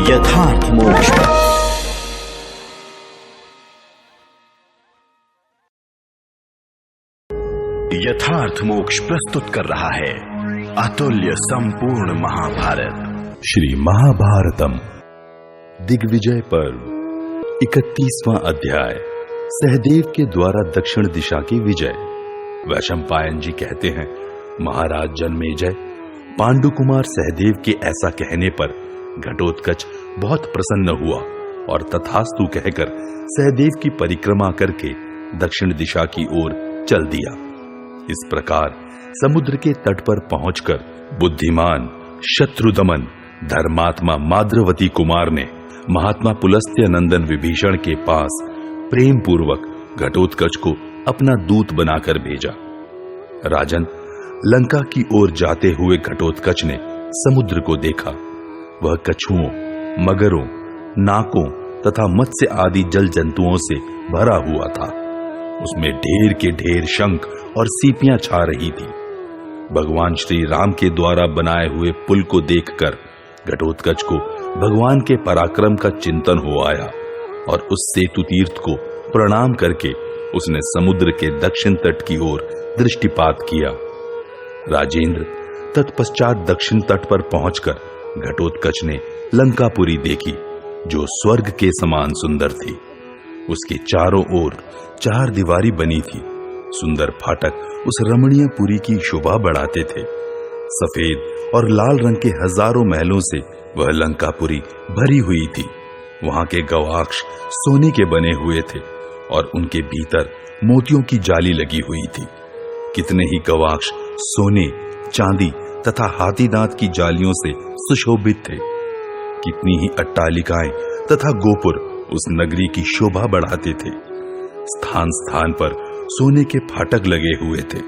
यथार्थ मोक्ष। यथार्थ मोक्ष प्रस्तुत कर रहा है अतुल्य संपूर्ण महाभारत श्री महाभारतम दिग्विजय पर्व 31वां अध्याय। सहदेव के द्वारा दक्षिण दिशा की विजय। वैशंपायन जी कहते हैं, महाराज जन्मेजय, पांडु कुमार सहदेव के ऐसा कहने पर घटोत्कच बहुत प्रसन्न हुआ और तथास्तु कहकर सहदेव की परिक्रमा करके दक्षिण दिशा की ओर चल दिया। इस प्रकार समुद्र के तट पर पहुंचकर बुद्धिमान शत्रुदमन धर्मात्मा माद्रवती कुमार ने महात्मा पुलस्त्य नंदन विभीषण के पास प्रेम पूर्वक घटोत्कच को अपना दूत बनाकर भेजा। राजन, लंका की ओर जाते हुए घटोत्कच ने समुद्र को देखा। वह कछुओं, मगरों, नाकों तथा मत्स्य आदि जल जंतुओं से भरा हुआ था। उसमें ढेर के ढेर शंख और सीपियां छा रही थी। भगवान श्री राम के द्वारा बनाए हुए पुल को देखकर घटोत्कच को भगवान के पराक्रम का चिंतन हो आया और उस सेतु तीर्थ को प्रणाम करके उसने समुद्र के दक्षिण तट की ओर दृष्टिपात किया। राजेंद्र, तत्पश्चात दक्षिण तट पर पहुंचकर घटोत्कच ने लंकापुरी देखी, जो स्वर्ग के समान सुंदर थी। उसके चारों ओर 4 दीवारी बनी थी। सुंदर फाटक उस रमणीय पुरी की शोभा बढ़ाते थे। सफेद और लाल रंग के हजारों महलों से वह लंकापुरी भरी हुई थी। वहां के गवाक्ष सोने के बने हुए थे और उनके भीतर मोतियों की जाली लगी हुई थी। कितने ही गवाक्ष सोने, चांदी तथा हाथी दांत की जालियों से सुशोभित थे। कितनी ही अट्टालिकाएं तथा गोपुर उस नगरी की शोभा बढ़ाते थे। स्थान स्थान पर सोने के फाटक लगे हुए थे।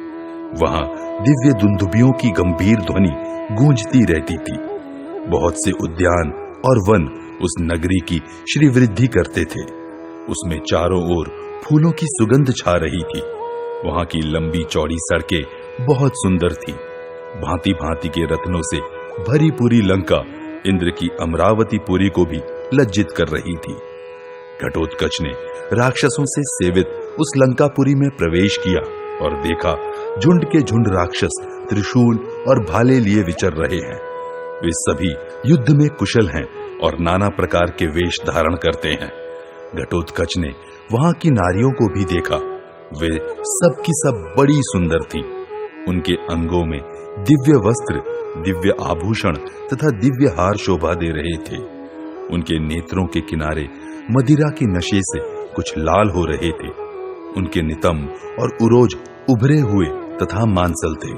वहां दिव्य दुंदुभियों की गंभीर ध्वनि गूंजती रहती थी। बहुत से उद्यान और वन उस नगरी की श्रीवृद्धि करते थे। उसमें चारों ओर फूलों की सुगंध छा रही थी। वहां की लंबी चौड़ी सड़कें बहुत सुंदर थी। भांति भांति के रत्नों से भरी पूरी लंका इंद्र की अमरावती पुरी को भी लज्जित कर रही थी। घटोत्कच ने राक्षसों से सेवित उस लंकापुरी में प्रवेश किया और देखा, झुंड के झुंड राक्षस त्रिशूल और भाले लिए विचर रहे हैं। वे सभी युद्ध में कुशल हैं और नाना प्रकार के वेश धारण करते हैं। घटोत्कच ने वहां की नारियों को भी देखा। वे सब की सब बड़ी सुंदर थी। उनके अंगों में दिव्य वस्त्र, दिव्य आभूषण तथा दिव्य हार शोभा दे रहे थे। उनके नेत्रों के किनारे मदिरा के नशे से कुछ लाल हो रहे थे। उनके नितंब और उरोज उभरे हुए तथा मांसल थे।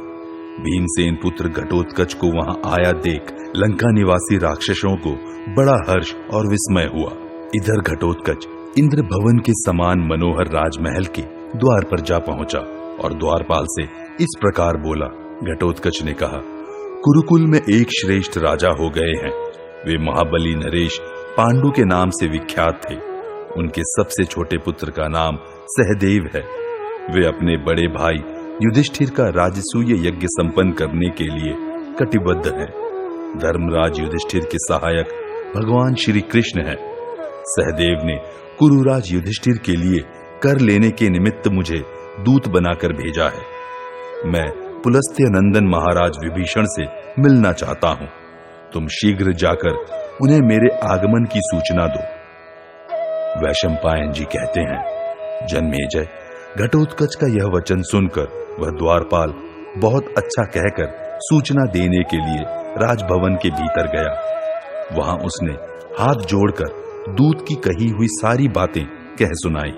भीमसेन पुत्र घटोत्कच को वहां आया देख लंका निवासी राक्षसों को बड़ा हर्ष और विस्मय हुआ। इधर घटोत्कच इंद्र भवन के समान मनोहर राजमहल के द्वार पर जा पहुंचा और द्वारपाल से इस प्रकार बोला। घटोत्कच ने कहा, कुरुकुल में एक श्रेष्ठ राजा हो गए हैं। वे महाबली नरेश पांडु के नाम से विख्यात थे। उनके सबसे छोटे पुत्र का नाम सहदेव है। वे अपने बड़े भाई युधिष्ठिर का राजसूय यज्ञ संपन्न करने के लिए कटिबद्ध है। धर्मराज युधिष्ठिर के सहायक भगवान श्री कृष्ण है। सहदेव ने कुरुराज युधिष्ठिर के लिए कर लेने के निमित्त मुझे दूत बनाकर भेजा है। मैं पुलस्त्य नंदन महाराज विभीषण से मिलना चाहता हूं। तुम शीघ्र जाकर उन्हें मेरे आगमन की सूचना दो। वैशंपायन जी कहते हैं, जन्मेजय, घटोत्कच का यह वचन सुनकर वह द्वारपाल बहुत अच्छा कहकर सूचना देने के लिए राजभवन के भीतर गया। वहां उसने हाथ जोड़कर दूत की कही हुई सारी बातें कह सुनाई।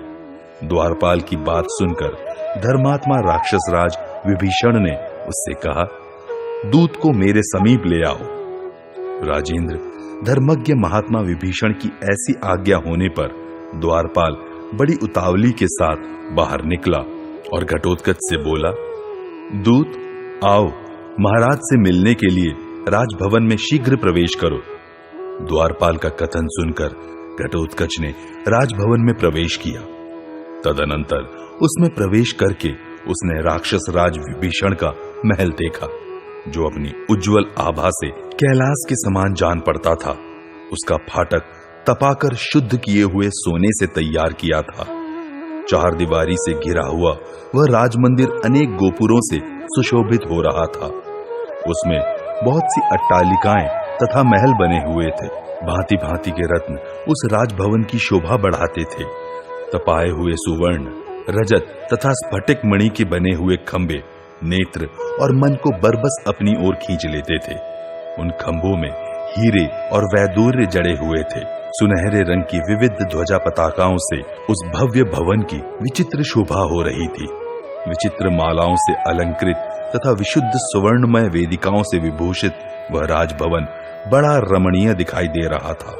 द्वारपाल की बात सुनकर धर्मात्मा राक्षस राज विभीषण ने उससे कहा, दूत को मेरे समीप ले आओ। राजेंद्र, धर्मज्ञ महात्मा विभीषण की ऐसी आज्ञा होने पर द्वारपाल बड़ी उतावली के साथ बाहर निकला और घटोत्कच से बोला, दूत आओ, महाराज से मिलने के लिए राजभवन में शीघ्र प्रवेश करो। द्वारपाल का कथन सुनकर घटोत्कच ने राजभवन में प्रवेश किया। तदनंतर उसमें प्रवेश करके उसने राक्षस राज विभीषण का महल देखा, जो अपनी उज्जवल आभा से कैलाश के समान जान पड़ता था। उसका फाटक तपाकर शुद्ध किए हुए सोने से तैयार किया था। चार दीवारी से घिरा हुआ वह राजमंदिर अनेक गोपुरों से सुशोभित हो रहा था। उसमें बहुत सी अट्टालिकाएं तथा महल बने हुए थे। भांति भांति के रत्न उस राजभवन की शोभा बढ़ाते थे। तपाए हुए सुवर्ण, रजत तथा स्फटिक मणि के बने हुए खंबे नेत्र और मन को बरबस अपनी ओर खींच लेते थे। उन खंभों में हीरे और वैदूर्य जड़े हुए थे। सुनहरे रंग की विविध ध्वजा पताकाओं से उस भव्य भवन की विचित्र शोभा हो रही थी। विचित्र मालाओं से अलंकृत तथा विशुद्ध सुवर्णमय वेदिकाओं से विभूषित वह राजभवन बड़ा रमणीय दिखाई दे रहा था।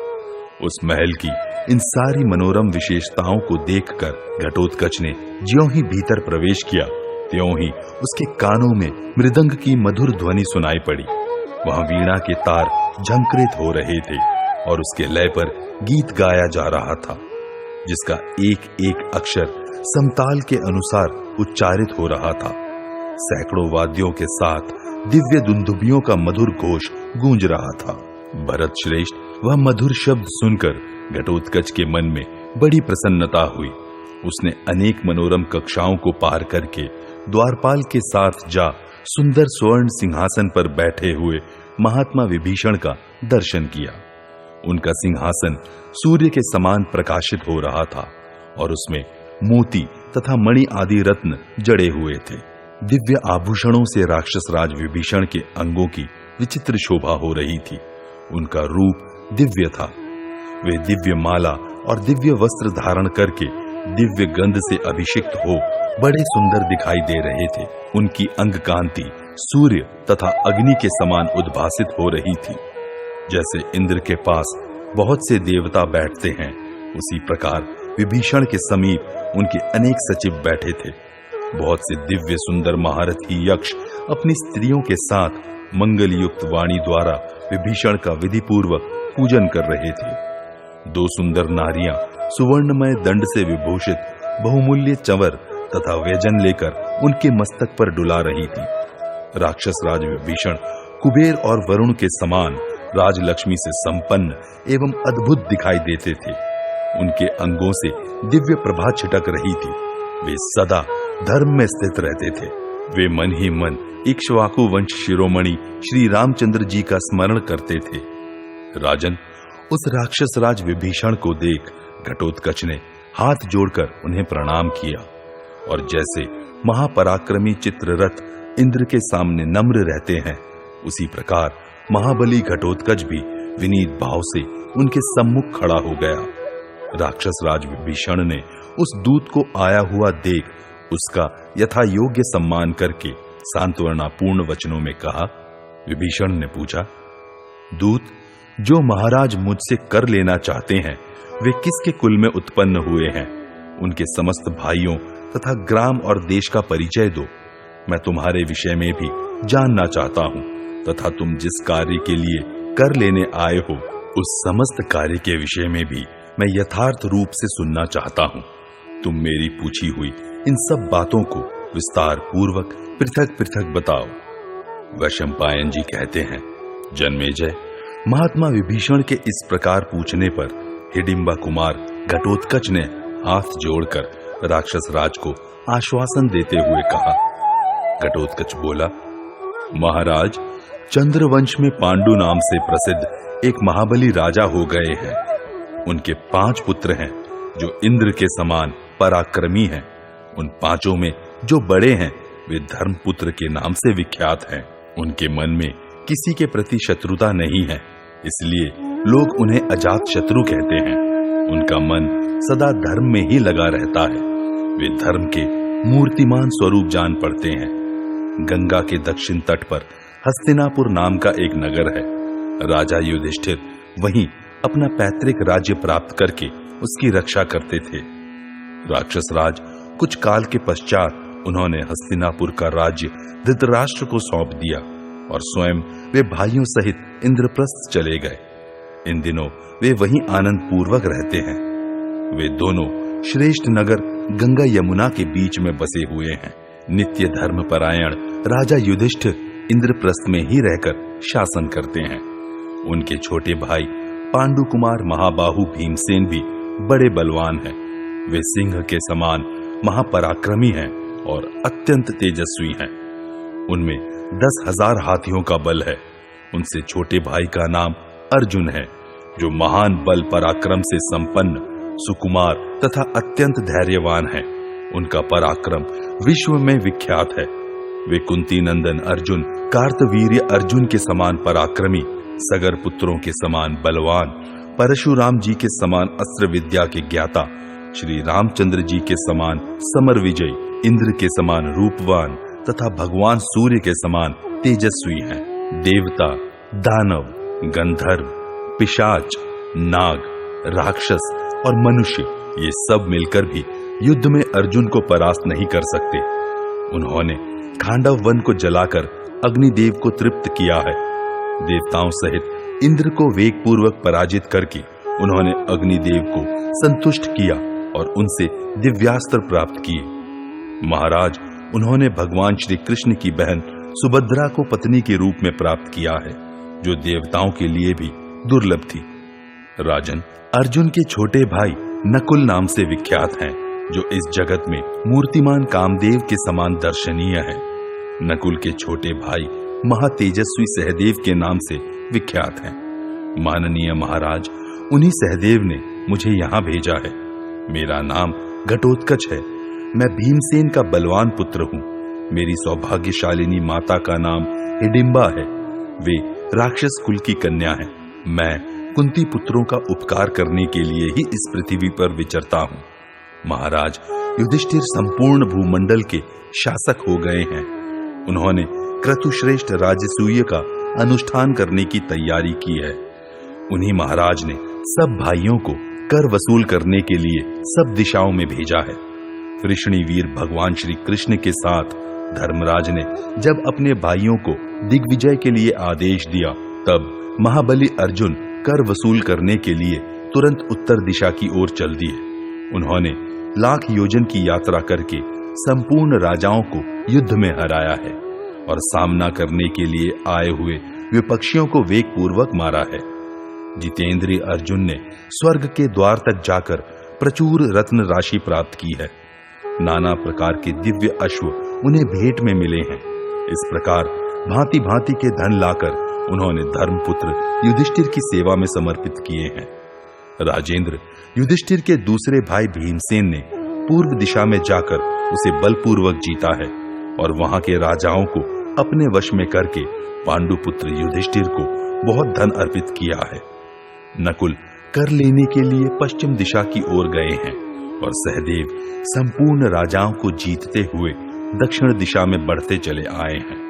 उस महल की इन सारी मनोरम विशेषताओं को देखकर घटोत्कच ने ज्यों ही भीतर प्रवेश किया, त्यों ही उसके कानों में मृदंग की मधुर ध्वनि सुनाई पड़ी। वहां वीणा के तार झंकृत हो रहे थे और उसके लय पर गीत गाया जा रहा था, जिसका एक एक अक्षर समताल के अनुसार उच्चारित हो रहा था। सैकड़ों वाद्यों के साथ दिव्य दुंदुभियों का मधुर घोष गूंज रहा था। भरत श्रेष्ठ वह मधुर शब्द सुनकर घटोत्कच के मन में बड़ी प्रसन्नता हुई। उसने अनेक मनोरम कक्षाओं को पार करके द्वारपाल के साथ जा सुंदर स्वर्ण सिंहासन पर बैठे हुए महात्मा विभीषण का दर्शन किया। उनका सिंहासन सूर्य के समान प्रकाशित हो रहा था और उसमें मोती तथा मणि आदि रत्न जड़े हुए थे। दिव्य आभूषणों से राक्षस राज विभीषण के अंगों की विचित्र शोभा हो रही थी। उनका रूप दिव्य था। वे दिव्य माला और दिव्य वस्त्र धारण करके दिव्य गंध से अभिषिक्त हो बड़े सुंदर दिखाई दे रहे थे। उनकी अंग कांति सूर्य तथा अग्नि के समान उद्भासित हो रही थी। जैसे इंद्र के पास बहुत से देवता बैठते हैं, उसी प्रकार विभीषण के समीप उनके अनेक सचिव बैठे थे। बहुत से दिव्य सुंदर महारथी यक्ष अपनी स्त्रियों के साथ मंगल युक्त वाणी द्वारा विभीषण का विधि पूर्वक पूजन कर रहे थे। दो सुंदर नारियां सुवर्णमय दंड से विभूषित बहुमूल्य चंवर तथा व्यजन लेकर उनके मस्तक पर डुला रही थी। राक्षस राज विभीषण कुबेर और वरुण के समान राजलक्ष्मी से संपन्न एवं अद्भुत दिखाई देते थे। उनके अंगों से दिव्य प्रभा छिटक रही थी। वे सदा धर्म में स्थित रहते थे। वे मन ही मन इक्ष्वाकु वंश शिरोमणि श्री रामचंद्र जी का स्मरण करते थे। राजन, उस राक्षस राज विभीषण को देख घटोत्कच ने हाथ जोड़कर उन्हें प्रणाम किया और जैसे महापराक्रमी चित्ररथ इंद्र के सामने नम्र रहते हैं, उसी प्रकार महाबली घटोत्कच भी विनीत भाव से उनके सम्मुख खड़ा हो गया। राक्षस राज विभीषण ने उस दूत को आया हुआ देख उसका यथा योग्य सम्मान करके सांत्वनापूर्ण वचनों में कहा। विभीषण ने पूछा, दूत, जो महाराज मुझसे कर लेना चाहते हैं वे किसके कुल में उत्पन्न हुए हैं? उनके समस्त भाइयों तथा ग्राम और देश का परिचय दो। मैं तुम्हारे विषय में भी जानना चाहता हूं तथा तुम जिस कार्य के लिए कर लेने आए हो उस समस्त कार्य के विषय में भी मैं यथार्थ रूप से सुनना चाहता हूं। तुम मेरी पूछी हुई इन सब बातों को विस्तार पूर्वक पृथक पृथक बताओ। वैशंपायन जी कहते हैं, जन्मेजय, महात्मा विभीषण के इस प्रकार पूछने पर हिडिंबा कुमार घटोत्कच ने हाथ जोड़कर राक्षस राज को आश्वासन देते हुए कहा। घटोत्कच बोला, महाराज, चंद्रवंश में पांडु नाम से प्रसिद्ध एक महाबली राजा हो गए हैं। उनके 5 पुत्र हैं जो इंद्र के समान पराक्रमी हैं। उन 5 में जो बड़े हैं वे धर्मपुत्र के नाम से विख्यात हैं। उनके मन में किसी के प्रति शत्रुता नहीं है, इसलिए लोग उन्हें अजात शत्रु कहते हैं। उनका मन सदा धर्म में ही लगा रहता है। वे धर्म के मूर्तिमान स्वरूप जान पड़ते हैं। गंगा के दक्षिण तट पर हस्तिनापुर नाम का एक नगर है। राजा युधिष्ठिर वहीं अपना पैतृक राज्य प्राप्त करके उसकी रक्षा करते थे। राक्षस राज कुछ काल के पश्चात उन्होंने हस्तिनापुर का राज्य धृतराष्ट्र को सौंप दिया और स्वयं वे भाइयों सहित इंद्रप्रस्थ चले गए। इन दिनों वे वहीं आनंद पूर्वक रहते हैं। वे दोनों श्रेष्ठ नगर गंगा यमुना के बीच में बसे हुए हैं। नित्य धर्म परायण राजा युधिष्ठिर इंद्रप्रस्थ में ही रहकर शासन करते हैं। उनके छोटे भाई पांडु कुमार महाबाहु भीमसेन भी बड़े बलवान हैं। वे सिंह के समान महापराक्रमी हैं और अत्यंत तेजस्वी हैं। उनमें 10,000 हाथियों का बल है। उनसे छोटे भाई का नाम अर्जुन है, जो महान बल पराक्रम से संपन्न, सुकुमार तथा अत्यंत धैर्यवान है। उनका पराक्रम विश्व में विख्यात है। वे कुंती नंदन अर्जुन, कार्तवीर्य अर्जुन के समान पराक्रमी, सगर पुत्रों के समान बलवान, परशुराम जी के समान अस्त्र विद्या के ज्ञाता, श्री रामचंद्र जी के समान समर विजयी, इंद्र के समान रूपवान तथा भगवान सूर्य के समान तेजस्वी हैं। देवता, दानव, गंधर्व, पिशाच, नाग, राक्षस और मनुष्य ये सब मिलकर भी युद्ध में अर्जुन को परास्त नहीं कर सकते। उन्होंने खांडव वन को जलाकर अग्निदेव को तृप्त किया है। देवताओं सहित इंद्र को वेगपूर्वक पराजित करके उन्होंने अग्निदेव को संतुष्ट किया और उनसे दिव्यास्त्र प्राप्त किए। महाराज, उन्होंने भगवान श्री कृष्ण की बहन सुभद्रा को पत्नी के रूप में प्राप्त किया है, जो देवताओं के लिए भी दुर्लभ थी। राजन, अर्जुन के छोटे भाई नकुल नाम से विख्यात हैं, जो इस जगत में मूर्तिमान कामदेव के समान दर्शनीय है। नकुल के छोटे भाई महातेजस्वी सहदेव के नाम से विख्यात हैं। माननीय महाराज, उन्हीं सहदेव ने मुझे यहाँ भेजा है। मेरा नाम घटोत्कच है। मैं भीमसेन का बलवान पुत्र हूँ। मेरी सौभाग्यशालिनी माता का नाम हिडिंबा है। वे राक्षस कुल की कन्या है। मैं कुंती पुत्रों का उपकार करने के लिए ही इस पृथ्वी पर विचरता हूँ। महाराज, युधिष्ठिर संपूर्ण भूमंडल के शासक हो गए हैं। उन्होंने क्रतुश्रेष्ठ राजसूय का अनुष्ठान करने की तैयारी की है। उन्हीं महाराज ने सब भाइयों को कर वसूल करने के लिए सब दिशाओं में भेजा है। कृष्णी वीर भगवान श्री कृष्ण के साथ धर्मराज ने जब अपने भाइयों को दिग्विजय के लिए आदेश दिया, तब महाबली अर्जुन कर वसूल करने के लिए तुरंत उत्तर दिशा की ओर चल दिए। उन्होंने लाख योजन की यात्रा करके संपूर्ण राजाओं को युद्ध में हराया है और सामना करने के लिए आए हुए विपक्षियों को वेगपूर्वक मारा है। जितेंद्रिय अर्जुन ने स्वर्ग के द्वार तक जाकर प्रचुर रत्न राशि प्राप्त की है। नाना प्रकार के दिव्य अश्व उन्हें भेंट में मिले हैं। इस प्रकार भांति भांति के धन लाकर उन्होंने धर्मपुत्र युधिष्ठिर की सेवा में समर्पित किए हैं। राजेंद्र, युधिष्ठिर के दूसरे भाई भीमसेन ने पूर्व दिशा में जाकर उसे बलपूर्वक जीता है और वहां के राजाओं को अपने वश में करके पांडुपुत्र युधिष्ठिर को बहुत धन अर्पित किया है। नकुल कर लेने के लिए पश्चिम दिशा की ओर गए हैं और सहदेव संपूर्ण राजाओं को जीतते हुए दक्षिण दिशा में बढ़ते चले आए हैं।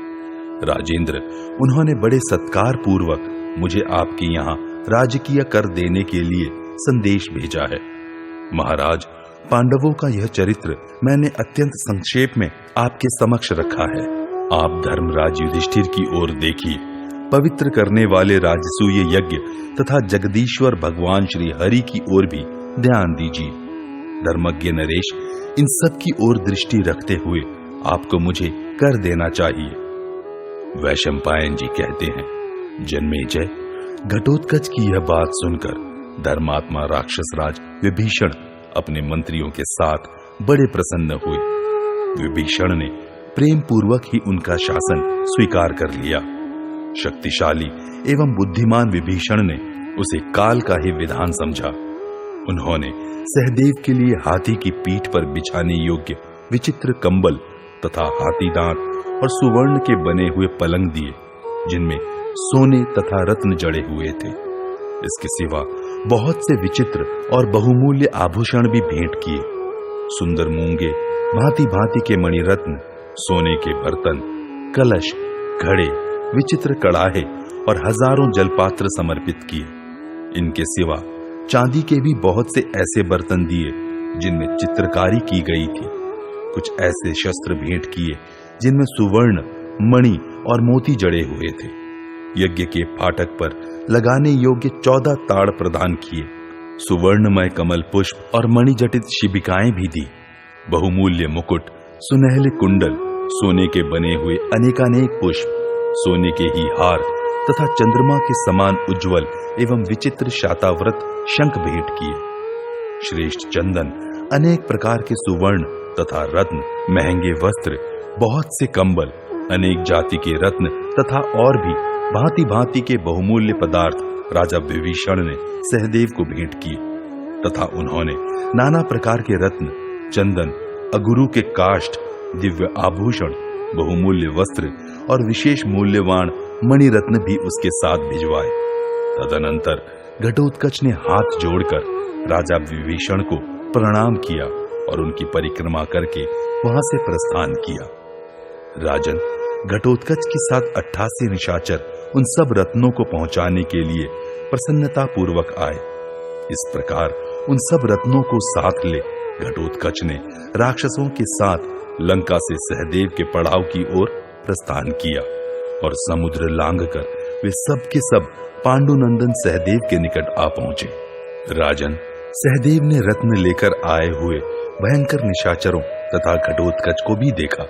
राजेंद्र, उन्होंने बड़े सत्कार पूर्वक मुझे आपके यहाँ राजकीय कर देने के लिए संदेश भेजा है। महाराज, पांडवों का यह चरित्र मैंने अत्यंत संक्षेप में आपके समक्ष रखा है। आप धर्मराज युधिष्ठिर की ओर देखिए। पवित्र करने वाले राजसूय यज्ञ तथा जगदीश्वर भगवान श्री हरि की ओर भी ध्यान दीजिए। धर्मज्ञ नरेश, इन सब की ओर दृष्टि रखते हुए आपको मुझे कर देना चाहिए। वैशंपायन जी कहते हैं, जन्मेजय, घटोत्कच की यह बात सुनकर धर्मात्मा राक्षस राज विभीषण अपने मंत्रियों के साथ बड़े प्रसन्न हुए। विभीषण ने प्रेम पूर्वक ही उनका शासन स्वीकार कर लिया। शक्तिशाली एवं बुद्धिमान विभीषण ने उसे काल का ही विधान समझा। उन्होंने सहदेव के लिए हाथी की पीठ पर बिछाने योग्य विचित्र कंबल तथा हाथी दांत और सुवर्ण के बने हुए पलंग दिए, जिनमें सोने तथा रत्न जड़े हुए थे। इसके सिवा बहुत से विचित्र और बहुमूल्य आभूषण भी भेंट किए। सुंदर मूंगे, भांति भांति के मणिरत्न, सोने के बर्तन, कलश, घड़े, विचित्र कड़ाहे और हजारों जलपात्र समर्पित किए। इनके सिवा चांदी के भी बहुत से ऐसे बर्तन दिए जिनमें चित्रकारी की गई थी। कुछ ऐसे शस्त्र भेंट किए जिनमें सुवर्ण, मणि और मोती जड़े हुए थे। यज्ञ के फाटक पर लगाने योग्य 14 ताड़ प्रदान किए। सुवर्णमय कमल पुष्प और मणिजटित शिबिकाएं भी दी। बहुमूल्य मुकुट, सुनहले कुंडल, सोने के बने हुए अनेकानेक पुष्प, सोने के ही हार तथा चंद्रमा के समान उज्जवल एवं विचित्र शाताव्रत शंख भेंट किए। श्रेष्ठ चंदन, अनेक प्रकार के सुवर्ण तथा रत्न, महंगे वस्त्र, बहुत से कंबल, अनेक जाति के रत्न तथा और भी भांति भांति के बहुमूल्य पदार्थ राजा विभीषण ने सहदेव को भेंट किए तथा उन्होंने नाना प्रकार के रत्न, चंदन, अगुरु के काष्ठ, दिव्य आभूषण, बहुमूल्य वस्त्र और विशेष मूल्यवान मणिरत्न भी उसके साथ भिजवाए। तदनंतर घटोत्कच ने हाथ जोड़कर राजा विभीषण को प्रणाम किया और उनकी परिक्रमा करके वहां से प्रस्थान किया। राजन, घटोत्कच के साथ 88 निशाचर उन सब रत्नों को पहुंचाने के लिए प्रसन्नता पूर्वक आए। इस प्रकार उन सब रत्नों को साथ ले घटोत्कच ने राक्षसों के साथ लंका से सहदेव के पड़ाव की ओर प्रस्थान किया और समुद्र लांघकर वे सब के सब पांडुनंदन सहदेव के निकट आ पहुंचे। राजन, सहदेव ने रत्न लेकर आए हुए भयंकर निशाचरों तथा घटोत्कच को भी देखा।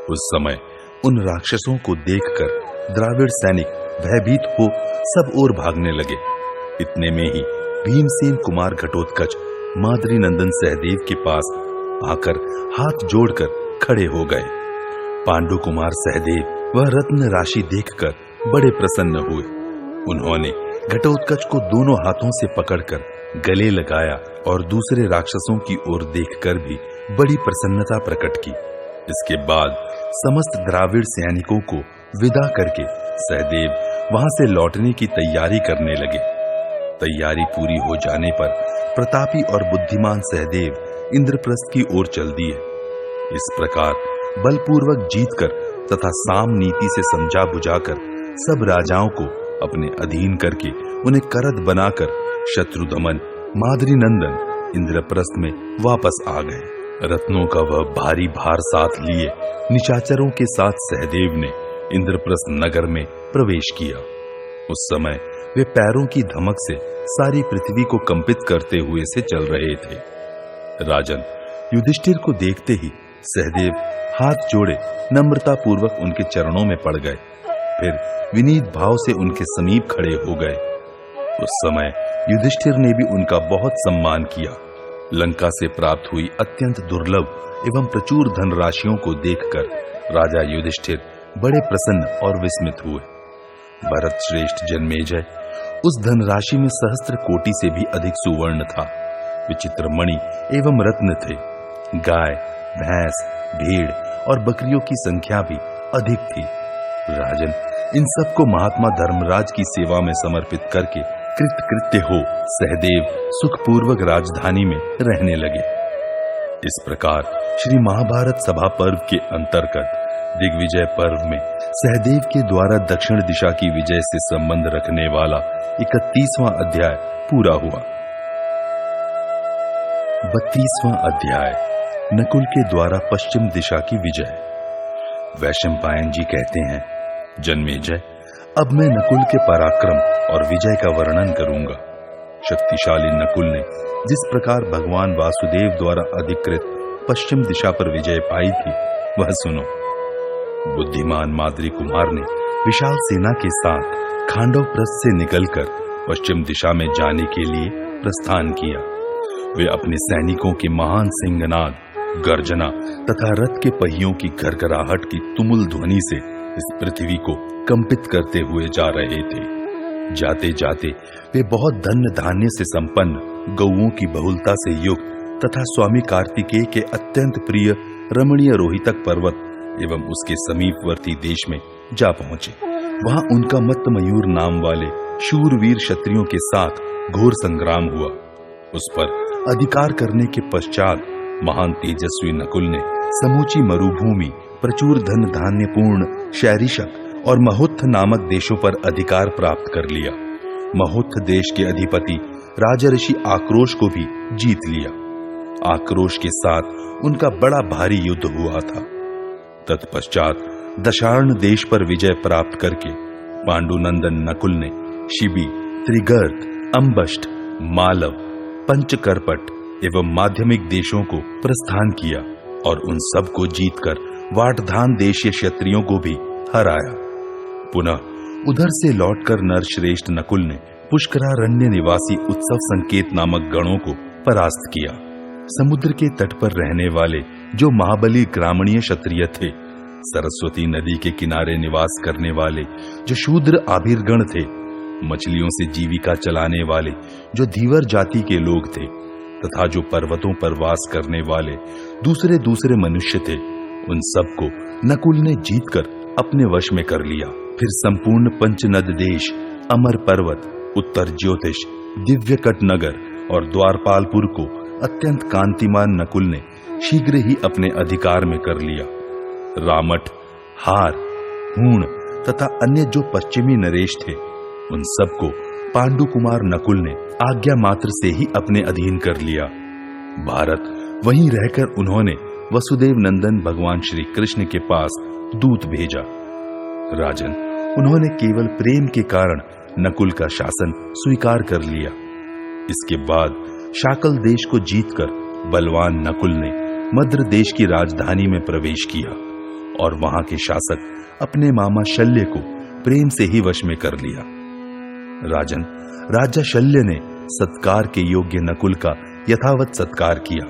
उस समय उन राक्षसों को देखकर द्राविड़ सैनिक भयभीत हो सब ओर भागने लगे। इतने में ही भीमसेन कुमार घटोत्कच माद्री नंदन सहदेव के पास आकर हाथ जोड़कर खड़े हो गए। पांडु कुमार सहदेव वह रत्न राशि देखकर बड़े प्रसन्न हुए। उन्होंने घटोत्कच को दोनों हाथों से पकड़कर गले लगाया और दूसरे राक्षसों की ओर देखकर भी बड़ी प्रसन्नता प्रकट की। इसके बाद समस्त द्राविड़ सैनिकों को विदा करके सहदेव वहां से लौटने की तैयारी करने लगे। तैयारी पूरी हो जाने पर प्रतापी और बुद्धिमान सहदेव इंद्रप्रस्थ की ओर चल दिए। इस प्रकार बलपूर्वक जीतकर तथा साम नीति से समझा बुझाकर सब राजाओं को अपने अधीन करके उन्हें करद बनाकर शत्रुदमन माद्री नंदन इंद्रप्रस्थ में वापस आ गए। रत्नों का वह भारी भार साथ लिए निशाचरों के साथ सहदेव ने इंद्रप्रस्थ नगर में प्रवेश किया। उस समय वे पैरों की धमक से सारी पृथ्वी को कंपित करते हुए से चल रहे थे। राजन, युधिष्ठिर को देखते ही सहदेव हाथ जोड़े नम्रता पूर्वक उनके चरणों में पड़ गए, फिर विनीत भाव से उनके समीप खड़े हो गए। उस समय युधिष्ठिर ने भी उनका बहुत सम्मान किया। लंका से प्राप्त हुई अत्यंत दुर्लभ एवं प्रचुर धनराशियों को देखकर राजा युधिष्ठिर बड़े प्रसन्न और विस्मित हुए। भरत श्रेष्ठ जन्मेजय, उस धनराशि में सहस्त्र कोटि से भी अधिक सुवर्ण था। विचित्र मणि एवं रत्न थे। गाय, भैंस, भेड़ और बकरियों की संख्या भी अधिक थी। राजन, इन सबको महात्मा धर्मराज की सेवा में समर्पित करके कृतकृत्य हो सहदेव सुखपूर्वक राजधानी में रहने लगे। इस प्रकार श्री महाभारत सभा पर्व के अंतर्गत दिग्विजय पर्व में सहदेव के द्वारा दक्षिण दिशा की विजय से संबंध रखने वाला 31वां अध्याय पूरा हुआ। 32वां अध्याय, नकुल के द्वारा पश्चिम दिशा की विजय। वैशंपायन जी कहते हैं, जन्मेजय, अब मैं नकुल के पराक्रम और विजय का वर्णन करूंगा। शक्तिशाली नकुल ने जिस प्रकार भगवान वासुदेव द्वारा अधिकृत पश्चिम दिशा पर विजय पाई थी वह सुनो। बुद्धिमान माद्री कुमार ने विशाल सेना के साथ खांडव प्रस्थ से निकलकर पश्चिम दिशा में जाने के लिए प्रस्थान किया। वे अपने सैनिकों के महान सिंहनाद, गर्जना तथा रथ के पहियों की घरघराहट की तुमुल ध्वनि से इस पृथ्वी को कंपित करते हुए जा रहे थे। जाते जाते वे बहुत धन धान्य से संपन्न, गौओं की बहुलता से युक्त तथा स्वामी कार्तिकेय के अत्यंत प्रिय रमणीय रोहितक पर्वत एवं उसके समीपवर्ती देश में जा पहुंचे। वहां उनका मत्त मयूर नाम वाले शूरवीर क्षत्रियों के साथ घोर संग्राम हुआ। उस पर अधिकार करने के पश्चात महान तेजस्वी नकुल ने समूची मरुभूमि, प्रचुर धन धान्य पूर्ण शैरिशक और महुत्थ नामक देशों पर अधिकार प्राप्त कर लिया। महुत्थ देश के अधिपति राजऋषि आक्रोश को भी जीत लिया। आक्रोश के साथ उनका बड़ा भारी युद्ध हुआ था। तत्पश्चात दशार्ण देश पर विजय प्राप्त करके पांडुनंदन नकुल ने शिबी, त्रिगर्त, अंबष्ट, मालव, पंचकरपट एवं माध्यमिक देशों को प्रस्थान किया और उन सब को जीतकर वाटधान देशीय क्षत्रियों को भी हराया। पुनः उधर से लौटकर नरश्रेष्ठ नकुल ने पुष्करारण्य निवासी उत्सव संकेत नामक गणों को परास्त किया। समुद्र के तट पर रहने वाले जो महाबली ग्रामीण क्षत्रिय थे, सरस्वती नदी के किनारे निवास करने वाले जो शूद्र आभीरगण थे, मछलियों से जीविका चलाने वाले जो धीवर जाति के लोग थे, तथा जो पर्वतों पर वास करने वाले दूसरे दूसरे मनुष्य थे, उन सबको नकुल ने जीतकर अपने वश में कर लिया। फिर संपूर्ण पंचनद देश, अमर पर्वत, उत्तर ज्योतिष, दिव्यकट नगर और द्वारपालपुर को अत्यंत कांतिमान नकुल ने शीघ्र ही अपने अधिकार में कर लिया। रामठ, हार, हूण तथा अन्य जो पश्चिमी नरेश थे, उन सबको पांडु कुमार नकुल ने आज्ञा मात्र से ही अपने अधीन कर लिया। भारत वहीं रहकर उन्होंने वसुदेव नंदन भगवान श्री कृष्ण के पास दूत भेजा। राजन, उन्होंने केवल प्रेम के कारण नकुल का शासन स्वीकार कर लिया। इसके बाद शाकल देश को जीतकर बलवान नकुल ने मद्र देश की राजधानी में प्रवेश किया और वहां के शासक अपने मामा शल्य को प्रेम से ही वश में कर लिया। राजन, राजा शल्य ने सत्कार के योग्य नकुल का यथावत सत्कार किया।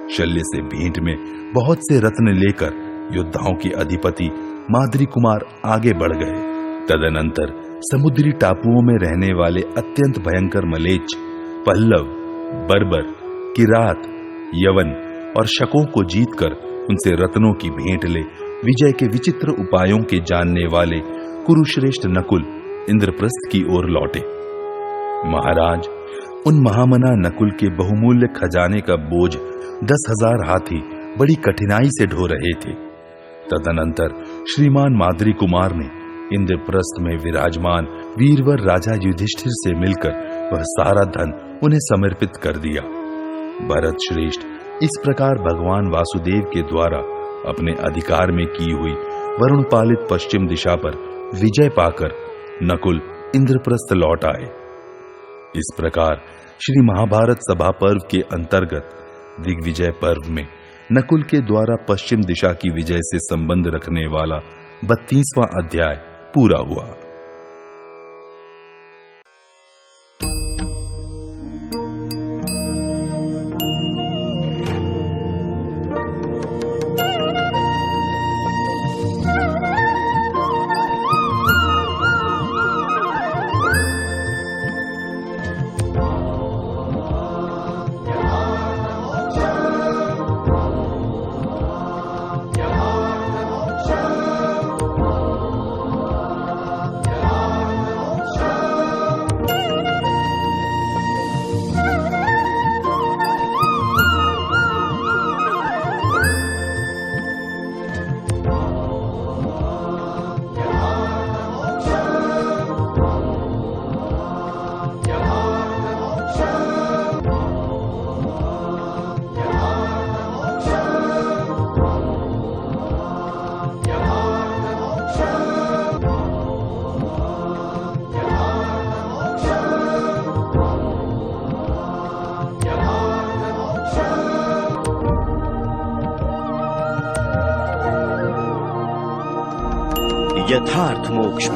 शल्य से भेंट में बहुत से रत्न लेकर योद्धाओं के अधिपति माद्री कुमार आगे बढ़ गए। तदनंतर समुद्री टापुओं में रहने वाले अत्यंत भयंकर मलेच्छ, पल्लव, बर्बर, किरात, यवन और शकों को जीतकर उनसे रत्नों की भेंट ले विजय के विचित्र उपायों के जानने वाले कुरुश्रेष्ठ नकुल इंद्रप्रस्थ की ओर लौटे। महाराज, उन महामना नकुल के बहुमूल्य खजाने का बोझ 10,000 हाथी बड़ी कठिनाई से ढो रहे थे। तदनंतर श्रीमान माद्री कुमार ने इंद्रप्रस्थ में विराजमान वीरवर राजा युधिष्ठिर से मिलकर वह सारा धन उन्हें समर्पित कर दिया। भरत श्रेष्ठ इस प्रकार भगवान वासुदेव के द्वारा अपने अधिकार में की हुई वरुण पालित पश्चिम दिशा पर विजय पाकर नकुल इंद्रप्रस्थ लौट आए। इस प्रकार श्री महाभारत सभा पर्व के अंतर्गत दिग्विजय पर्व में नकुल के द्वारा पश्चिम दिशा की विजय से संबंध रखने वाला 32वां अध्याय पूरा हुआ। यथार्थ मोक्ष।